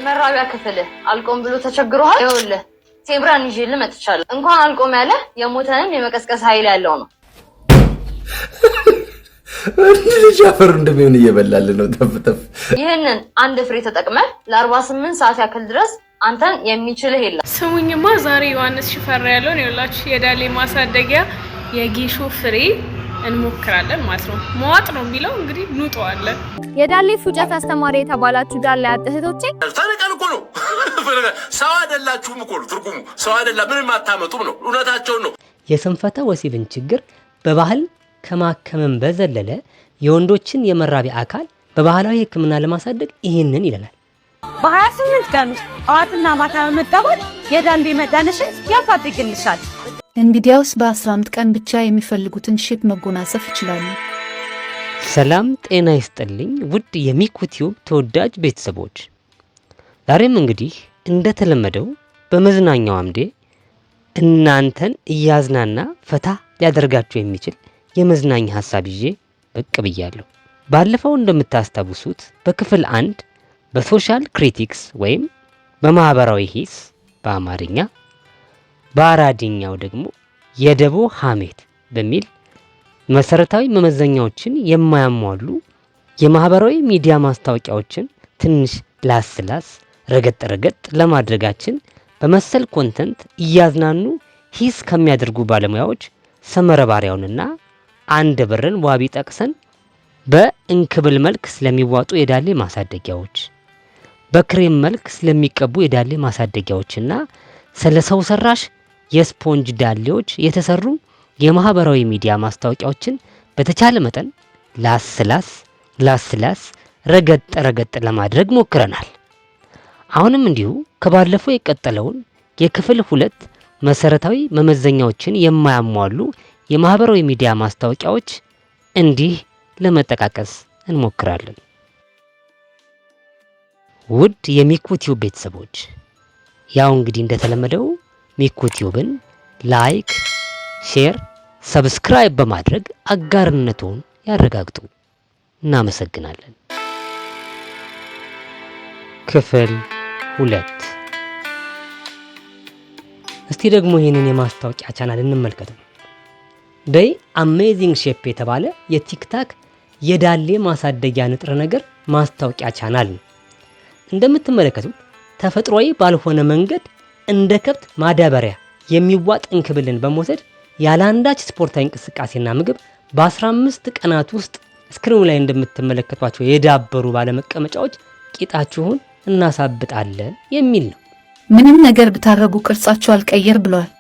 መራቢያ ክፍል አልቆም ብሎ ተቸግሯል። ይኸውልህ ቴምራን ይዤልህ መጥቻለሁ። እንኳን አልቆም ያለ የሞተንም የመቀስቀስ ኃይል ያለው ነው። ልጅ አፈር እንደሚሆን እየበላል ነው። ተፍተፍ ይሄንን አንድ ፍሬ ተጠቅመህ ለ48 ሰዓት ያክል ድረስ አንተን የሚችልህ የለም። ስሙኝማ ዛሬ ዮሐንስ ሽፈራ ያለውን ይኸውላችሁ የዳሌ ማሳደጊያ የጌሾ ፍሬ እንሞክራለን ማለት ነው። መዋጥ ነው የሚለው እንግዲህ ኑጠዋለን። የዳሌ ፉጨት አስተማሪ የተባላችሁ ዳሌ አጥህቶቼ ተነቀል እኮ ነው። ሰው አይደላችሁም እኮ ነው ትርጉሙ። ሰው አይደላ ምንም አታመጡም ነው። እውነታቸውን ነው። የስንፈተ ወሲብን ችግር በባህል ከማከመም በዘለለ የወንዶችን የመራቢያ አካል በባህላዊ ሕክምና ለማሳደግ ይሄንን ይለናል። በ28 ቀን ውስጥ ጠዋትና ማታ መጠቀም የዳሌ መድኃኒትን ያፋጥግልሻል። እንግዲያውስ በ15 ቀን ብቻ የሚፈልጉትን ሼፕ መጎናጸፍ ይችላሉ። ሰላም ጤና ይስጥልኝ ውድ የሚኩ ቲዩብ ተወዳጅ ቤተሰቦች፣ ዛሬም እንግዲህ እንደተለመደው በመዝናኛው አምዴ እናንተን እያዝናና ፈታ ሊያደርጋችሁ የሚችል የመዝናኛ ሐሳብ ይዤ ብቅ ብያለሁ። ባለፈው እንደምታስታውሱት በክፍል 1 በሶሻል ክሪቲክስ ወይም በማህበራዊ ሂስ በአማርኛ በአራድኛው ደግሞ የደቦ ሐሜት በሚል መሰረታዊ መመዘኛዎችን የማያሟሉ የማህበራዊ ሚዲያ ማስታወቂያዎችን ትንሽ ላስላስ ረገጥ ለማድረጋችን በመሰል ኮንተንት እያዝናኑ ሂስ ከሚያደርጉ ባለሙያዎች ሰመረ ባሪያውንና አንድ ብርን ዋቢ ጠቅሰን በእንክብል መልክ ስለሚዋጡ የዳሌ ማሳደጊያዎች፣ በክሬም መልክ ስለሚቀቡ የዳሌ ማሳደጊያዎችና ስለ ሰው ሰራሽ የስፖንጅ ዳሌዎች የተሰሩ የማህበራዊ ሚዲያ ማስታወቂያዎችን በተቻለ መጠን ላስላስ ረገጥ ለማድረግ ሞክረናል። አሁንም እንዲሁ ከባለፈው የቀጠለውን የክፍል 2 መሰረታዊ መመዘኛዎችን የማያሟሉ የማህበራዊ ሚዲያ ማስታወቂያዎች እንዲህ ለመጠቃቀስ እንሞክራለን። ውድ የሚኩ ቲዩብ ቤተሰቦች፣ ያው እንግዲህ እንደተለመደው ሚኩ ቲዩብን ላይክ፣ ሼር፣ ሰብስክራይብ በማድረግ አጋርነቱን ያረጋግጡ። እናመሰግናለን። ክፍል 2። እስቲ ደግሞ ይሄንን የማስታወቂያ ቻናል እንመልከተው። በይ አሜዚንግ ሼፕ የተባለ የቲክታክ የዳሌ ማሳደጊያ ንጥረ ነገር ማስታወቂያ ቻናል ነው። እንደምትመለከቱት ተፈጥሯዊ ባልሆነ መንገድ እንደ ከብት ማዳበሪያ የሚዋጥ እንክብልን በመውሰድ ያላንዳች ስፖርታዊ እንቅስቃሴና ምግብ በ15 ቀናት ውስጥ ስክሪኑ ላይ እንደምትመለከቷቸው የዳበሩ ባለመቀመጫዎች ቂጣችሁን እናሳብጣለን የሚል ነው። ምንም ነገር ብታረጉ ቅርጻችሁ አልቀየር ብለዋል።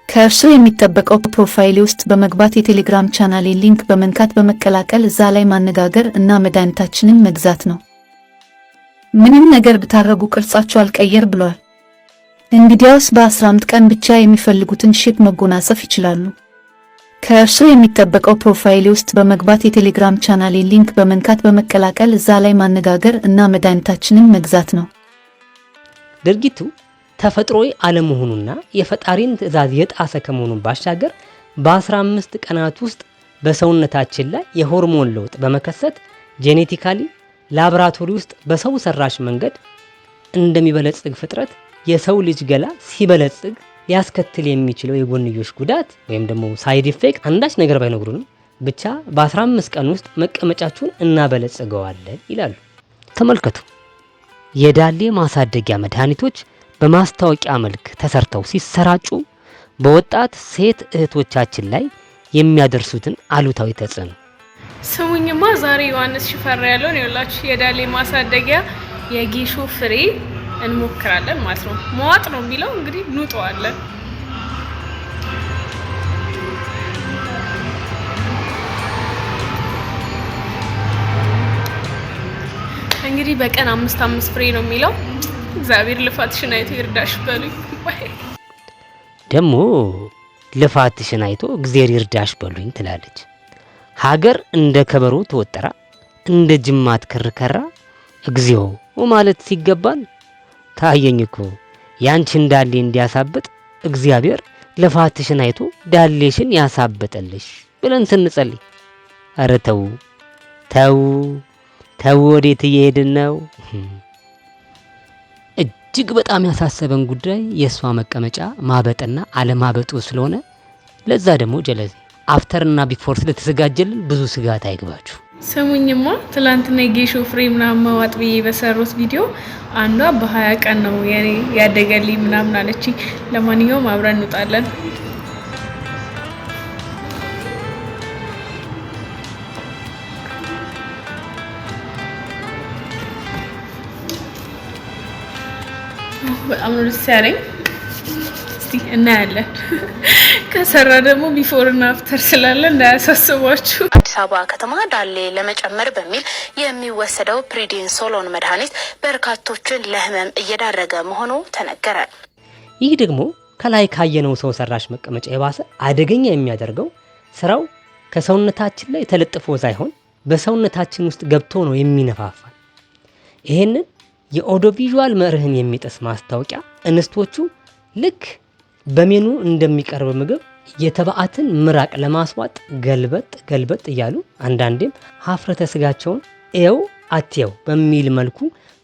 ከእርሱ የሚጠበቀው ፕሮፋይል ውስጥ በመግባት የቴሌግራም ቻናሌ ሊንክ በመንካት በመቀላቀል እዛ ላይ ማነጋገር እና መድኃኒታችንን መግዛት ነው። ምንም ነገር ብታረጉ ቅርጻችሁ አልቀየር ብለዋል። እንግዲያውስ በ15 ቀን ብቻ የሚፈልጉትን ሼፕ መጎናጸፍ ይችላሉ። ከእርሱ የሚጠበቀው ፕሮፋይል ውስጥ በመግባት የቴሌግራም ቻናሌ ሊንክ በመንካት በመቀላቀል እዛ ላይ ማነጋገር እና መድኃኒታችንን መግዛት ነው። ድርጊቱ ተፈጥሯዊ አለመሆኑና የፈጣሪን ትዕዛዝ የጣሰ ከመሆኑን ባሻገር በ15 ቀናት ውስጥ በሰውነታችን ላይ የሆርሞን ለውጥ በመከሰት ጄኔቲካሊ ላብራቶሪ ውስጥ በሰው ሰራሽ መንገድ እንደሚበለጽግ ፍጥረት የሰው ልጅ ገላ ሲበለጽግ ሊያስከትል የሚችለው የጎንዮሽ ጉዳት ወይም ደግሞ ሳይድ ኢፌክት አንዳች ነገር ባይነግሩንም ብቻ በ15 ቀን ውስጥ መቀመጫችሁን እናበለጽገዋለን ይላሉ። ተመልከቱ። የዳሌ ማሳደጊያ መድኃኒቶች በማስታወቂያ መልክ ተሰርተው ሲሰራጩ በወጣት ሴት እህቶቻችን ላይ የሚያደርሱትን አሉታዊ ተጽዕኖ። ስሙኝማ ዛሬ ዮሐንስ ሽፈራ ያለውን ይኸውላችሁ የዳሌ ማሳደጊያ የጌሾ ፍሬ እንሞክራለን ማለት ነው። መዋጥ ነው የሚለው እንግዲህ ኑጠዋለን። እንግዲህ በቀን 5 ፍሬ ነው የሚለው። እግዚአብሔር ልፋትሽን አይቶ ይርዳሽ በሉኝ። ደግሞ ልፋትሽን አይቶ እግዚአብሔር ይርዳሽ በሉኝ ትላለች። ሀገር እንደ ከበሮ ተወጠራ እንደ ጅማት ከርከራ እግዚኦ ማለት ሲገባን ታየኝ እኮ ያንቺን ዳሌ እንዲያሳብጥ እግዚአብሔር ልፋትሽን አይቶ ዳሌሽን ያሳብጥልሽ ብለን ስንጸልይ፣ ኧረ ተው ወዴት እየሄድን ነው? እጅግ በጣም ያሳሰበን ጉዳይ የሷ መቀመጫ ማበጥና አለማበጡ ስለሆነ ለዛ ደግሞ ጀለዚ አፍተርና ቢፎር ስለተዘጋጀልን ብዙ ስጋት አይግባችሁ። ሰሙኝማ ትላንትና የጌሾ ፍሬ ምናምን ማዋጥ ብዬ በሰሩት ቪዲዮ አንዷ በ20 ቀን ነው የኔ ያደገልኝ ምናምን አለች። ለማንኛውም አብረን እንውጣለን። በጣም ነው ደስ ያለኝ። እስቲ እናያለን። ከሰራ ደግሞ ቢፎር እና አፍተር ስላለ እንዳያሳስባችሁ። አዲስ አበባ ከተማ ዳሌ ለመጨመር በሚል የሚወሰደው ፕሪዲንሶሎን መድኃኒት በርካቶችን ለህመም እየዳረገ መሆኑ ተነገረ። ይህ ደግሞ ከላይ ካየነው ሰው ሰራሽ መቀመጫ የባሰ አደገኛ የሚያደርገው ስራው ከሰውነታችን ላይ ተለጥፎ ሳይሆን በሰውነታችን ውስጥ ገብቶ ነው የሚነፋፋ። ይሄንን የኦዲዮ ቪዥዋል መርህን የሚጥስ ማስታወቂያ እንስቶቹ ልክ በሜኑ እንደሚቀርብ ምግብ የተባአትን ምራቅ ለማስዋጥ ገልበጥ እያሉ አንዳንዴም ሀፍረተ ስጋቸውን ኤው አትየው በሚል መልኩ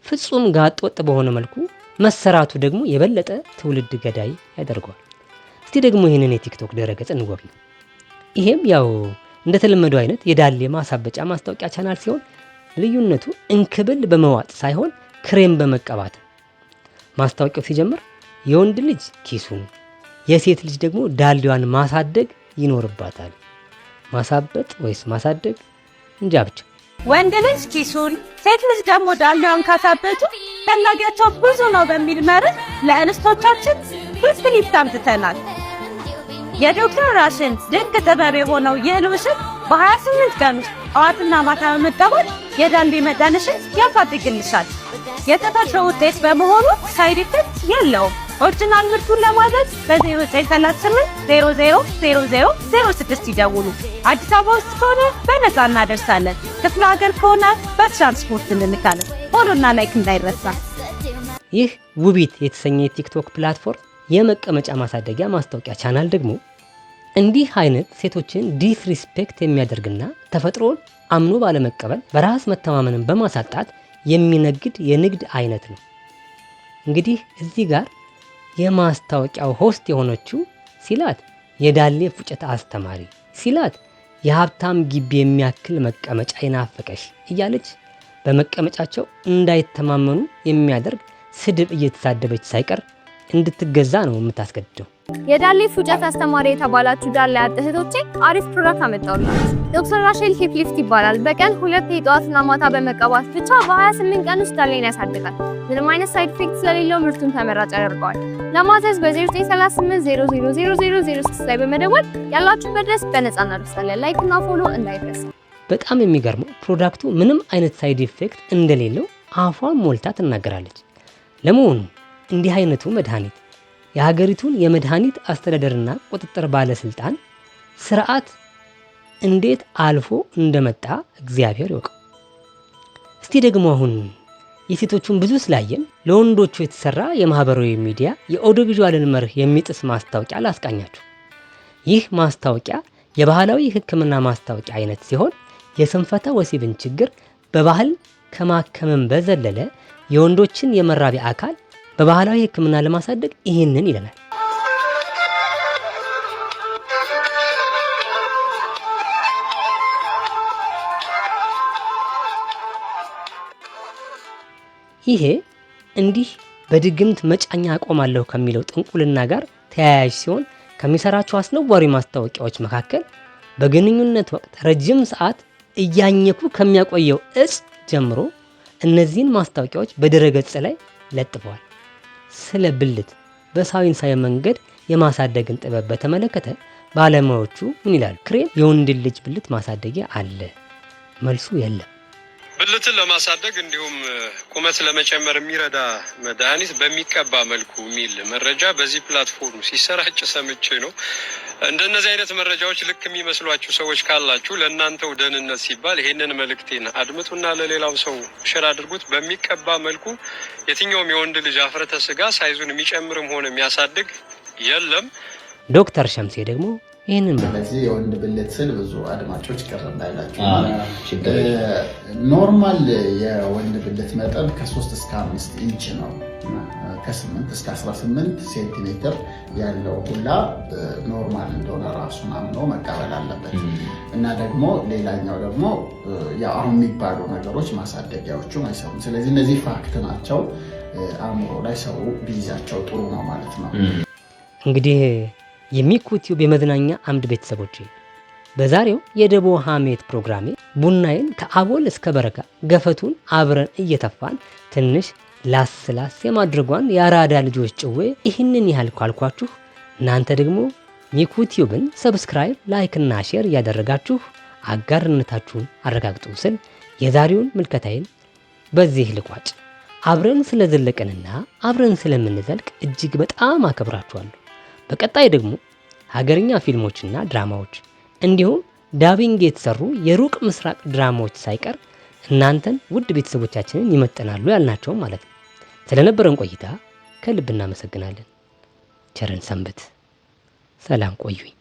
ፍጹም ጋጠወጥ በሆነ መልኩ መሰራቱ ደግሞ የበለጠ ትውልድ ገዳይ ያደርገዋል። እስቲ ደግሞ ይህንን የቲክቶክ ድረገጽ እንጎብኝ። ይሄም ያው እንደተለመደው አይነት የዳሌ ማሳበጫ ማስታወቂያ ቻናል ሲሆን ልዩነቱ እንክብል በመዋጥ ሳይሆን ክሬም በመቀባት። ማስታወቂያው ሲጀምር የወንድ ልጅ ኪሱን የሴት ልጅ ደግሞ ዳሌዋን ማሳደግ ይኖርባታል። ማሳበጥ ወይስ ማሳደግ እንጃ ብቻ። ወንድ ልጅ ኪሱን ሴት ልጅ ደግሞ ዳሌዋን ካሳበጡ ፈላጊያቸው ብዙ ነው በሚል መርህ ለእንስቶቻችን ብዙ ክሊፕ አምጥተናል። የዶክተር ራሽን ድንቅ ጥበብ የሆነው ይህ ሎሽን በ28 ቀን ውስጥ ጠዋትና ማታ በመቀባት የዳሌ መዳንሽን ያፋጥግልሻል። የተፈጥሮ ውጤት በመሆኑ ሳይድ ኢፌክት የለውም። ኦሪጂናል ምርቱን ለማዘዝ በ0938 000006 ይደውሉ። አዲስ አበባ ውስጥ ከሆነ በነፃ እናደርሳለን። ክፍለ ሀገር ከሆነ በትራንስፖርት እንልካለን። ፎሎና ላይክ እንዳይረሳ። ይህ ውቢት የተሰኘ የቲክቶክ ፕላትፎርም የመቀመጫ ማሳደጊያ ማስታወቂያ ቻናል ደግሞ እንዲህ አይነት ሴቶችን ዲስሪስፔክት የሚያደርግና ተፈጥሮን አምኖ ባለመቀበል በራስ መተማመንን በማሳጣት የሚነግድ የንግድ አይነት ነው። እንግዲህ እዚህ ጋር የማስታወቂያው ሆስት የሆነችው ሲላት የዳሌ ፉጨት አስተማሪ ሲላት የሀብታም ግቢ የሚያክል መቀመጫ ይናፈቀሽ እያለች በመቀመጫቸው እንዳይተማመኑ የሚያደርግ ስድብ እየተሳደበች ሳይቀር እንድትገዛ ነው የምታስገድደው። የዳሌ ፉጨት አስተማሪ የተባላችሁ ዳሌ እህቶቼ አሪፍ ፕሮዳክት አመጣውላችሁ። ዶክተር ራሼል ሂፕ ሊፍት ይባላል። በቀን 2 የጧትና ማታ በመቀባት ብቻ በ28 ቀን ውስጥ ዳሌን ያሳድጋል። ምንም አይነት ሳይድ ኢፌክት ስለሌለው ምርቱን ተመራጭ ያደርገዋል። ለማዘዝ በ0938 000006 ላይ በመደወል ያላችሁበት ድረስ በነፃ እናደርሳለን። ላይክ እና ፎሎ እንዳይረሳ። በጣም የሚገርመው ፕሮዳክቱ ምንም አይነት ሳይድ ኢፌክት እንደሌለው አፏን ሞልታ ትናገራለች። ለመሆኑ እንዲህ አይነቱ መድኃኒት የሀገሪቱን የመድኃኒት አስተዳደርና ቁጥጥር ባለስልጣን ስርዓት እንዴት አልፎ እንደመጣ እግዚአብሔር ይወቀው። እስቲ ደግሞ አሁን የሴቶቹን ብዙ ስላየን ለወንዶቹ የተሰራ የማህበራዊ ሚዲያ የኦዲዮ ቪዥዋልን መርህ የሚጥስ ማስታወቂያ ላስቃኛችሁ። ይህ ማስታወቂያ የባህላዊ ሕክምና ማስታወቂያ አይነት ሲሆን የስንፈተ ወሲብን ችግር በባህል ከማከመም በዘለለ የወንዶችን የመራቢያ አካል በባህላዊ ሕክምና ለማሳደግ ይሄንን ይለናል። ይሄ እንዲህ በድግምት መጫኛ አቆማለሁ ከሚለው ጥንቁልና ጋር ተያያዥ ሲሆን ከሚሰራቸው አስነዋሪ ማስታወቂያዎች መካከል በግንኙነት ወቅት ረጅም ሰዓት እያኘኩ ከሚያቆየው እጽ ጀምሮ እነዚህን ማስታወቂያዎች በድረገጽ ላይ ለጥፈዋል። ስለ ብልት በሳይንሳዊ መንገድ የማሳደግን ጥበብ በተመለከተ ባለሙያዎቹ ምን ይላሉ? ክሬም የወንድ ልጅ ብልት ማሳደጊያ አለ? መልሱ የለም። ብልትን ለማሳደግ እንዲሁም ቁመት ለመጨመር የሚረዳ መድኃኒት በሚቀባ መልኩ የሚል መረጃ በዚህ ፕላትፎርም ሲሰራጭ ሰምቼ ነው። እንደነዚህ አይነት መረጃዎች ልክ የሚመስሏችሁ ሰዎች ካላችሁ ለእናንተው ደህንነት ሲባል ይሄንን መልእክቴን አድምጡና ለሌላው ሰው ሼር አድርጉት። በሚቀባ መልኩ የትኛውም የወንድ ልጅ አፍረተ ስጋ ሳይዙን የሚጨምርም ሆነ የሚያሳድግ የለም። ዶክተር ሸምሴ ደግሞ ይህንን ስለዚህ የወንድ ብልት ስል ብዙ አድማጮች ቅር እንዳይላቸው ኖርማል የወንድ ብልት መጠን ከ3 እስከ 5 ኢንች ነው። ከ8 እስከ 18 ሴንቲሜትር ያለው ሁላ ኖርማል እንደሆነ ራሱን አምኖ መቀበል አለበት። እና ደግሞ ሌላኛው ደግሞ አሁን የሚባሉ ነገሮች ማሳደጊያዎቹ አይሰሩም። ስለዚህ እነዚህ ፋክት ናቸው። አእምሮ ላይ ሰው ቢይዛቸው ጥሩ ነው ማለት ነው። እንግዲህ የሚኩ ቲዩብ የመዝናኛ አምድ ቤተሰቦች በዛሬው የደቦ ሀሜት ፕሮግራሜ ቡናዬን ከአቦል እስከ በረካ ገፈቱን አብረን እየተፋን ትንሽ ላስላስ የማድረጓን የአራዳ ልጆች ጭዌ ይህንን ያህል ካልኳችሁ እናንተ ደግሞ ሚኩ ቲዩብን ሰብስክራይብ፣ ላይክ እና ሼር እያደረጋችሁ አጋርነታችሁን አረጋግጡ ስል የዛሬውን ምልከታዬን በዚህ ልቋጭ። አብረን ስለዘለቀንና አብረን ስለምንዘልቅ እጅግ በጣም አከብራችኋለሁ። በቀጣይ ደግሞ ሀገርኛ ፊልሞችና ድራማዎች እንዲሁም ዳቢንግ የተሰሩ የሩቅ ምስራቅ ድራማዎች ሳይቀር እናንተን ውድ ቤተሰቦቻችንን ይመጥናሉ ያልናቸው ማለት ነው። ስለነበረን ቆይታ ከልብ እናመሰግናለን። ቸርን ሰንብት። ሰላም ቆዩኝ።